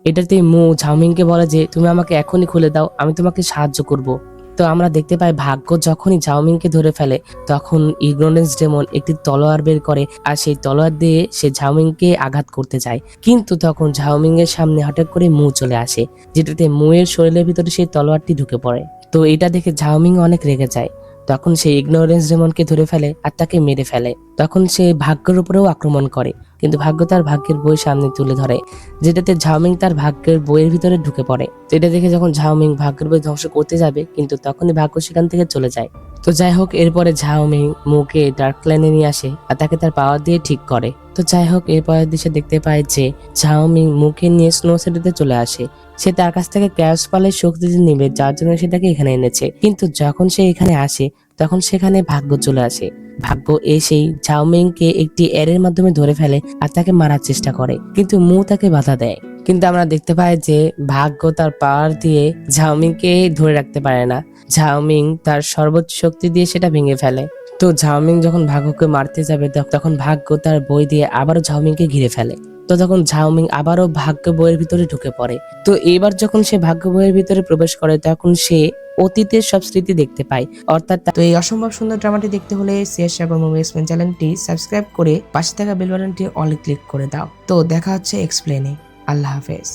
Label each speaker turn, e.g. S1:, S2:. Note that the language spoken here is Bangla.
S1: এটাতে মু ঝাওমিংকে বলে যে তুমি আমাকে এখনই খুলে দাও, আমি তোমাকে সাহায্য করব। তো আমরা দেখতে পাই ভাগ্য যখনই ঝাওমিংকে ধরে ফেলে তখন ইগনোরেন্স ডেমন একটি তলোয়ার বের করে আর সেই তলোয়ার দিয়ে সে ঝাওমিংকে আঘাত করতে যায়। কিন্তু তখন ঝাওমিং এর সামনে হঠাৎ করে মু চলে আসে, যেটাতে মুয়ের শরীরের ভিতরে সেই তলোয়ারটি ঢুকে পড়ে। তো এটা দেখে ঝাওমিং অনেক রেগে যায়। তখন সে ইগনোরেন্স ডেমনকে ধরে ফেলে আর তাকে মেরে ফেলে। তখন সে ভাগ্যের উপরেও আক্রমণ করে, কিন্তু ভাগ্য তার ভাগ্যের বই সামনে তুলে ধরে, যেটাতে ঝাওমিং তার ভাগ্যের বইয়ের ভিতরে ঢুকে পড়ে। তো এটা দেখে যখন ঝাওমিং ভাগ্যের বই ধ্বংস করতে যাবে, কিন্তু তখনই ভাগ্য সেখান থেকে চলে যায়। তো যাই হোক, এরপরে ঝাওমিং মুকে ডার্ক লাইনে নিয়ে আসে আর তাকে তার পাওয়ার দিয়ে ঠিক করে। তো যাই হোক, এরপরের দৃশ্যে দেখতে পায় যে ঝাওমিং মুকে নিয়ে স্নো সিটিতে চলে আসে। সে তার কাছ থেকে ক্যাশ পালের শক্তি নেবে, যার জন্য সে তাকে এখানে এনেছে। কিন্তু যখন সে এখানে আসে তখন সেখানে ভাগ্য চলে আসে। ভাগ্য এসেই ঝাওমিংকে একটি এরের মাধ্যমে ধরে ফেলে আর তাকে মারার চেষ্টা করে, কিন্তু মু তাকে বাধা দেয়। কিন্তু আমরা দেখতে পাই যে ভাগ্য তার পাওয়ার দিয়ে ঝাওমিংকে ধরে রাখতে পারে না। ঝাওমিং তার সর্বোচ্চ শক্তি দিয়ে সেটা ভেঙে ফেলে। তো ঝাওমিং যখন ভাগ্যকে মারতে যাবে তখন ভাগ্য তার বই দিয়ে আবারও ঝাওমিংকে ঘিরে ফেলে। তো তখন ঝাওমিং আবারও ভাগ্য বইয়ের ভিতরে ঢুকে পড়ে। তো এবার যখন সে ভাগ্য বইয়ের ভিতরে প্রবেশ করে তখন সে অতীতের সব স্মৃতি দেখতে পায়। অর্থাৎ তো এই অসম্ভব সুন্দর ড্রামাটি দেখতে হলে সিয়ার সাগর মুভি এক্সপ্লেন চ্যানেলটি সাবস্ক্রাইব করে পাশে থাকা বেল বাটনটি অল ক্লিক করে দাও। তো দেখা হচ্ছে এক্সপ্লেনে। আল্লাহ হাফেজ।